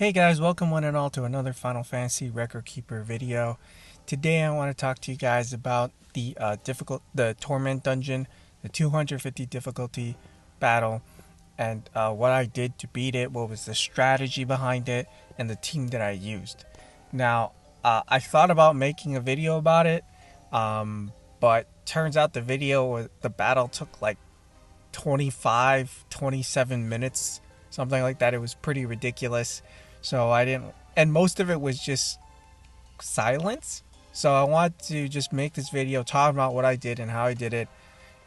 Hey guys, welcome one and all to another Final Fantasy Record Keeper video. Today I want to talk to you guys about the Torment dungeon, the 250 difficulty battle, and what I did to beat it, what was the strategy behind it, and the team that I used. Now, I thought about making a video about it, but turns out the battle took like 27 minutes, something like that. It was pretty ridiculous. So I didn't, and most of it was just silence. So I want to just make this video talking about what I did and how I did it,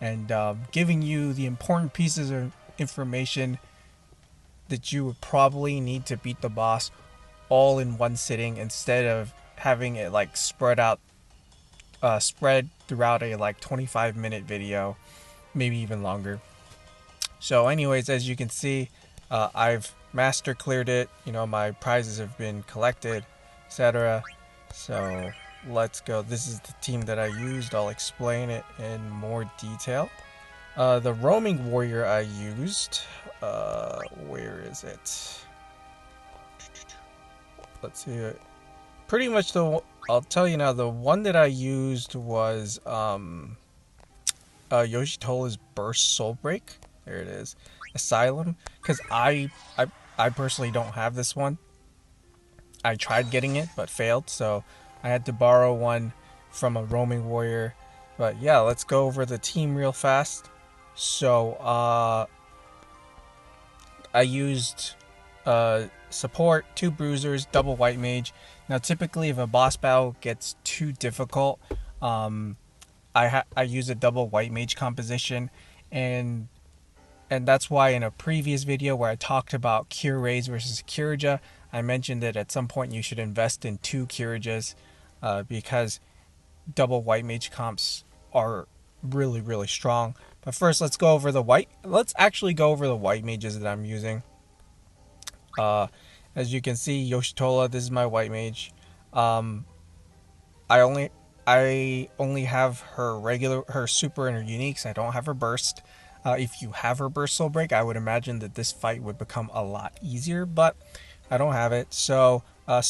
and giving you the important pieces of information that you would probably need to beat the boss all in one sitting instead of having it like spread throughout a like 25-minute video, maybe even longer. So anyways, as you can see, I've master cleared it. You know, my prizes have been collected, etc. So let's go. This is the team that I used. I'll explain it in more detail. The roaming warrior I used, where is it? Let's see it. Pretty much I'll tell you now, the one that I used was Yoshitola's Burst Soul Break. There it is. Asylum, because I personally don't have this one. I tried getting it but failed, so I had to borrow one from a roaming warrior. But yeah, let's go over the team real fast. So I used support, 2 bruisers, double white mage. Now typically if a boss battle gets too difficult, I use a double white mage composition, and that's why in a previous video where I talked about Cure Rays versus Curaja, I mentioned that at some point you should invest in 2 Curajas, because double white mage comps are really strong. But first, let's actually go over the white mages that I'm using. As you can see, Yoshitola, this is my white mage. I only have her super and her uniques. I don't have her burst. If you have her burst soul break, I would imagine that this fight would become a lot easier, but I don't have it. So I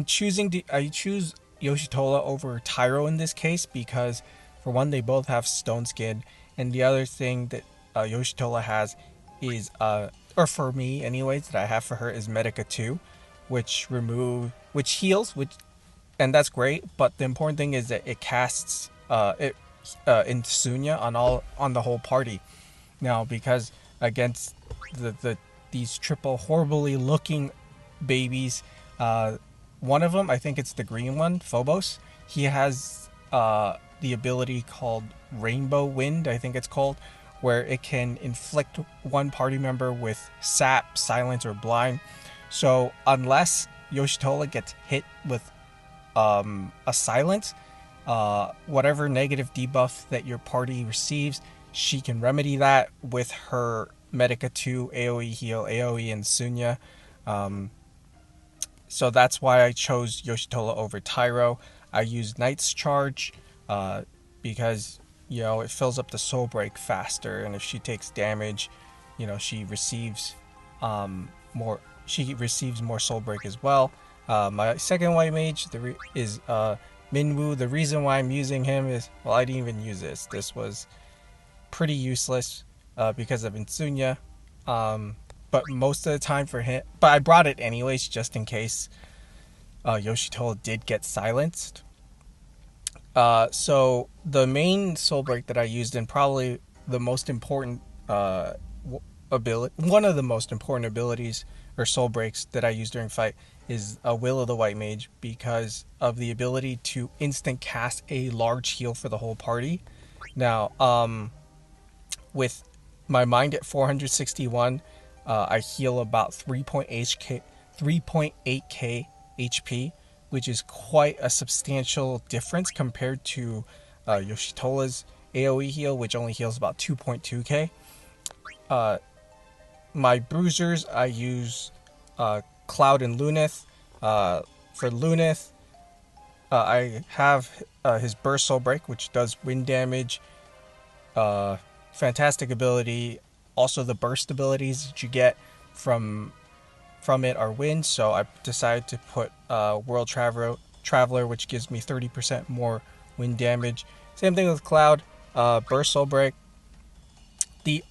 choose Yoshitola over Tyro in this case because, for one, they both have stone skin, and the other thing that Yoshitola has is, or for me anyways, that I have for her is Medica 2, which heals, and that's great. But the important thing is that it casts Insunya on the whole party. Now, because against these triple horribly looking babies, one of them, I think it's the green one, Phobos, he has the ability called Rainbow Wind, I think it's called, where it can inflict one party member with sap, silence, or blind. So unless Yoshitola gets hit with a silence, whatever negative debuff that your party receives, she can remedy that with her Medica 2 AoE heal, AoE and Sunya. So that's why I chose Yoshitola over Tyro. I used Knight's Charge because, you know, it fills up the soul break faster, and if she takes damage, you know, she receives more soul break as well. My second white mage is Minwoo. The reason why I'm using him is, well, I didn't even use this. This was pretty useless because of Insunya. But most of the time for him, but I brought it anyways just in case Yoshitola did get silenced. So the main soul break that I used, and probably the most important ability, one of the most important abilities or soul breaks that I use during fight, is a Will of the White Mage, because of the ability to instant cast a large heal for the whole party. Now, with my mind at 461, I heal about 3.8k HP, which is quite a substantial difference compared to Yoshitola's AoE heal, which only heals about 2.2k. My bruisers, I use Cloud and Lunith. For Lunith, I have his Burst Soul Break, which does wind damage. Fantastic ability. Also, the burst abilities that you get from from it are wind, so I decided to put World Traveler, which gives me 30% more wind damage. Same thing with Cloud, Burst Soul Break. The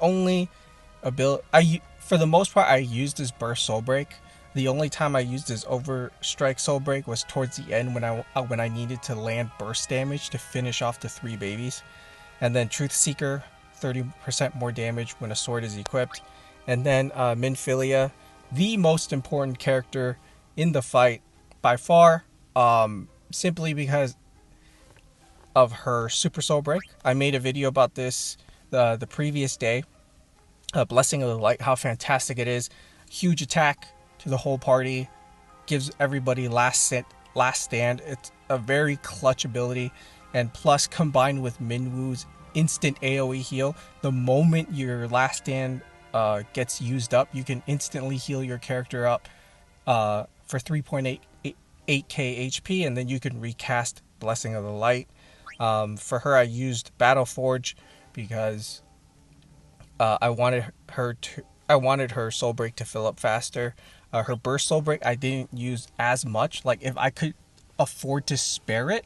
only ability for the most part I used is Burst Soul Break. The only time I used his Overstrike Soul Break was towards the end when I needed to land burst damage to finish off the 3 babies. And then Truth Seeker, 30% more damage when a sword is equipped. And then Minfilia, the most important character in the fight by far, simply because of her Super Soul Break. I made a video about this the previous day. Blessing of the Light, how fantastic it is. Huge attack to the whole party. Gives everybody last stand. It's a very clutch ability. And plus, combined with Minwoo's instant AoE heal, the moment your last stand gets used up, you can instantly heal your character up for 3.8k HP, and then you can recast Blessing of the Light. For her, I used Battle Forge because I wanted her Soul Break to fill up faster. Her Burst Soul Break I didn't use as much. Like, if I could afford to spare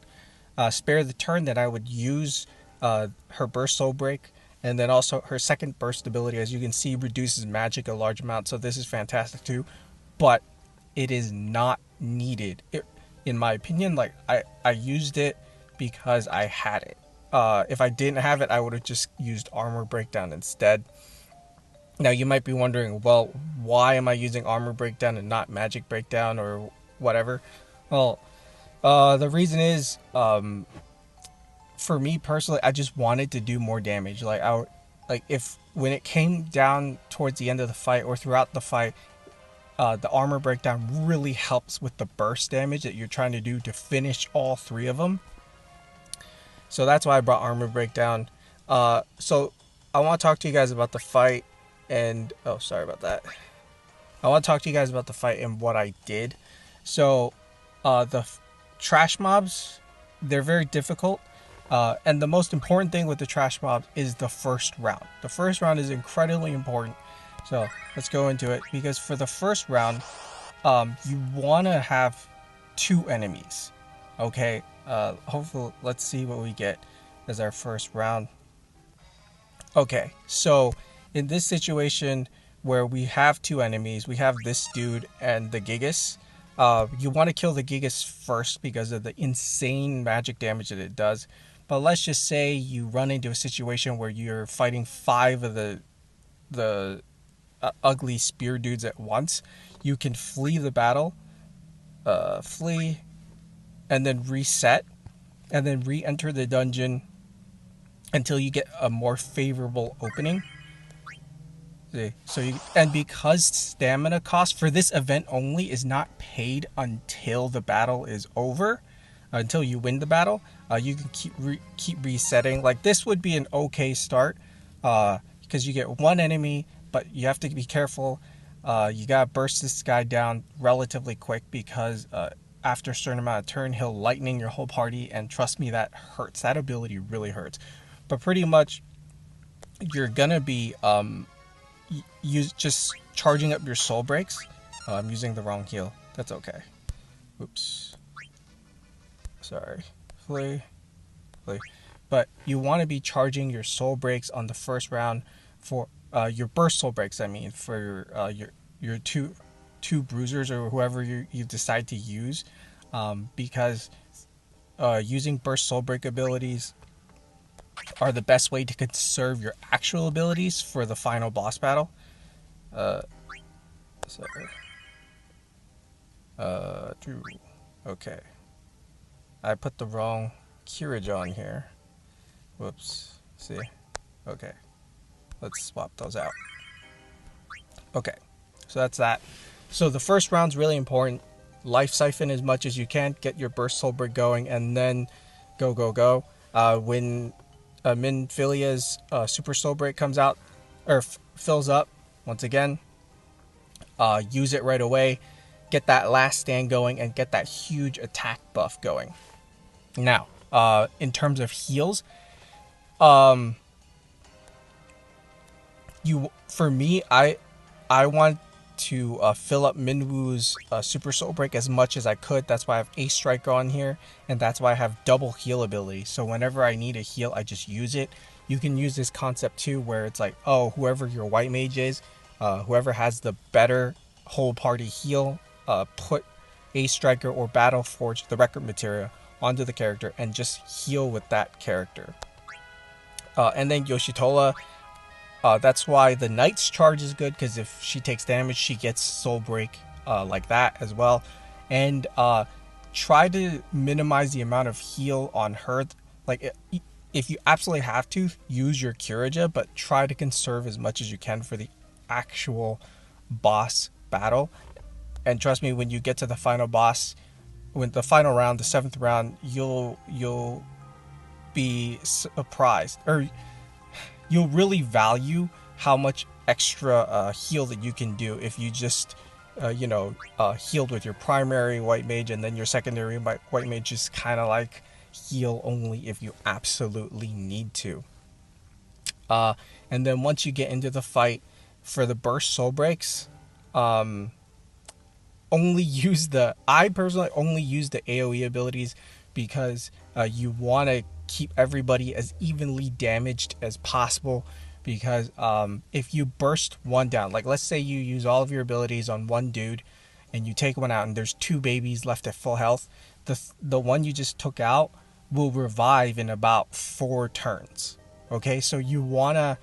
the turn, then I would use her Burst Soul Break. And then also her second burst ability, as you can see, reduces magic a large amount. So this is fantastic too. But it is not needed. In my opinion, like, I used it because I had it. If I didn't have it, I would have just used Armor Breakdown instead. Now you might be wondering, well, why am I using Armor Breakdown and not Magic Breakdown or whatever? Well, the reason is, for me personally, I just wanted to do more damage. When it came down towards the end of the fight or throughout the fight, the Armor Breakdown really helps with the burst damage that you're trying to do to finish all 3 of them. So that's why I brought Armor Breakdown. So I want to talk to you guys about the fight and... Oh, sorry about that. I want to talk to you guys about the fight and what I did. So, the trash mobs, they're very difficult. And the most important thing with the trash mobs is the first round. The first round is incredibly important. So, let's go into it. Because for the first round, you want to have 2 enemies. Okay? Hopefully, let's see what we get as our first round. Okay, so in this situation where we have 2 enemies, we have this dude and the Gigas. You want to kill the Gigas first because of the insane magic damage that it does. But let's just say you run into a situation where you're fighting 5 of the ugly spear dudes at once. You can flee the battle, flee, and then reset, and then re-enter the dungeon until you get a more favorable opening. See, and because stamina cost for this event only is not paid until the battle is over, until you win the battle, you can keep resetting. Like, this would be an okay start, because you get 1 enemy, but you have to be careful. You gotta burst this guy down relatively quick because after a certain amount of turn, he'll lightning your whole party, and trust me, that hurts. That ability really hurts. But pretty much, you're gonna be just charging up your soul breaks. I'm using the wrong heal. That's okay. Oops. Sorry. Flee. But you want to be charging your soul breaks on the first round for your burst soul breaks. I mean, for your two bruisers or whoever you decide to use, because using burst soul break abilities are the best way to conserve your actual abilities for the final boss battle. Okay. I put the wrong courage on here. Whoops. See? Okay. Let's swap those out. Okay. So that's that. So the first round's really important. Life siphon as much as you can. Get your burst soul break going, and then go. When Minfilia's super soul break comes out, or fills up, once again, use it right away. Get that last stand going and get that huge attack buff going. Now, in terms of heals, for me, I want to fill up Minwoo's Super Soul Break as much as I could. That's why I have Ace Striker on here, and that's why I have double heal ability. So whenever I need a heal, I just use it. You can use this concept too, where it's like, oh, whoever your white mage is, whoever has the better whole party heal, put Ace Striker or Battle Forge, the record material, onto the character and just heal with that character. And then Yoshitola, that's why the Knight's charge is good, because if she takes damage, she gets Soul Break like that as well. And try to minimize the amount of heal on her. Like, if you absolutely have to, use your Kiraja, but try to conserve as much as you can for the actual boss battle. And trust me, when you get to the final boss, when the final round, the 7th round, you'll be surprised, or you'll really value how much extra heal that you can do if you just healed with your primary white mage, and then your secondary white mage is kind of like heal only if you absolutely need to. And then once you get into the fight, for the burst soul breaks, I personally only use the AoE abilities, because you want to keep everybody as evenly damaged as possible. Because if you burst one down, like let's say you use all of your abilities on one dude and you take one out and there's 2 babies left at full health, the one you just took out will revive in about 4 turns. Okay, so you want to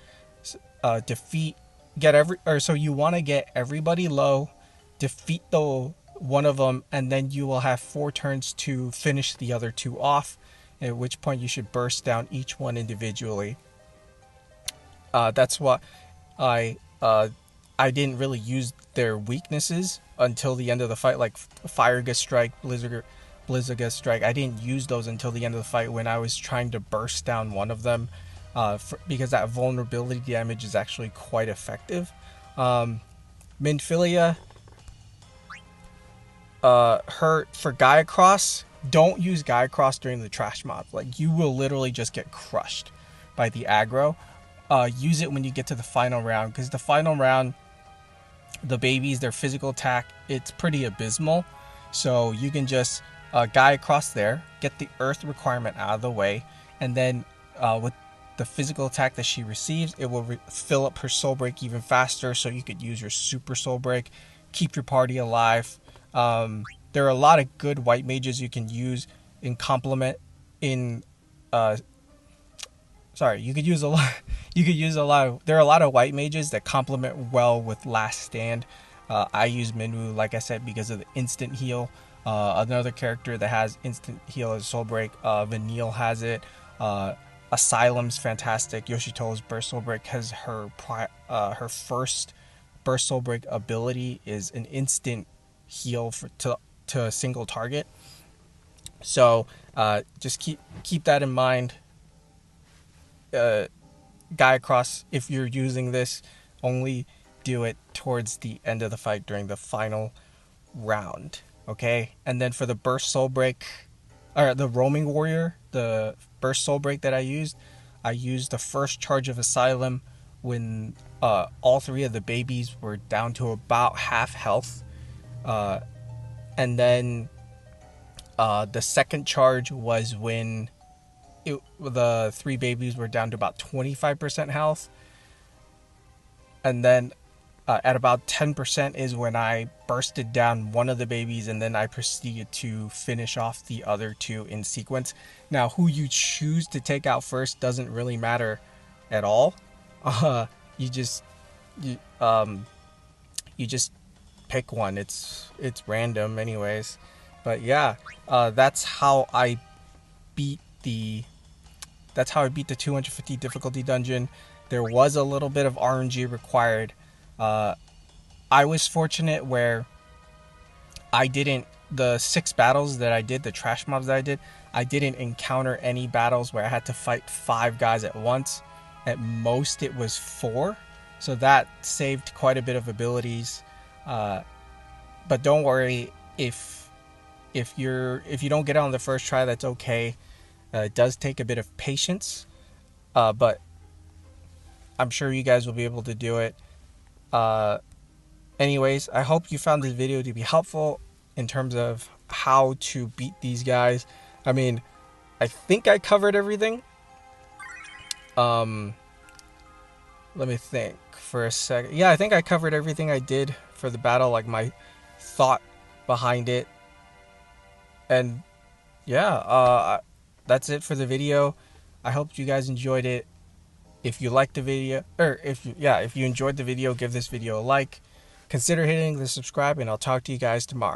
you want to get everybody low, defeat one of them, and then you will have 4 turns to finish the other 2 off, at which point you should burst down each one individually. That's what I didn't really use their weaknesses until the end of the fight, like Fire Gust Strike, Blizzard Gust Strike. I didn't use those until the end of the fight when I was trying to burst down one of them, because that vulnerability damage is actually quite effective. Minfilia, for Gaia Cross, don't use Gaia Cross during the trash mobs. Like, you will literally just get crushed by the aggro. Use it when you get to the final round, because the final round, the babies, their physical attack, it's pretty abysmal. So you can just Gaia Cross there, get the earth requirement out of the way, and then with the physical attack that she receives, it will fill up her soul break even faster, so you could use your super soul break, keep your party alive. There are a lot of good white mages you can use in complement in you could use a lot there are a lot of white mages that complement well with Last Stand. I use Minwoo, like I said, because of the instant heal. Another character that has instant heal is Soul Break. Vanille has it. Asylum's fantastic. Yoshitola's Burst Soul Break has her first Burst Soul Break ability is an instant heal to a single target. So just keep that in mind. Gaia Cross, if you're using this, only do it towards the end of the fight during the final round. Okay, and then for the Burst Soul Break, or the Roaming Warrior, the Burst Soul Break that I used the first charge of Asylum when all 3 of the babies were down to about half health, and then the second charge was when the 3 babies were down to about 25% health, and then at about 10% is when I bursted down one of the babies, and then I proceeded to finish off the other 2 in sequence. Now, who you choose to take out first doesn't really matter at all. You just pick one. It's random anyways. But yeah, that's how I beat the 250 difficulty dungeon. There was a little bit of RNG required. I was fortunate where the 6 battles that I did, the trash mobs that I didn't encounter any battles where I had to fight 5 guys at once. At most it was 4, so that saved quite a bit of abilities. But don't worry, if you don't get it on the first try, that's okay. It does take a bit of patience, but I'm sure you guys will be able to do it. Anyways, I hope you found this video to be helpful in terms of how to beat these guys. I mean, I think I covered everything. Let me think for a second. Yeah, I think I covered everything I did for the battle, like my thought behind it. And yeah, that's it for the video. I hope you guys enjoyed it. If you liked the video, or if you enjoyed the video, give this video a like. Consider hitting the subscribe, and I'll talk to you guys tomorrow.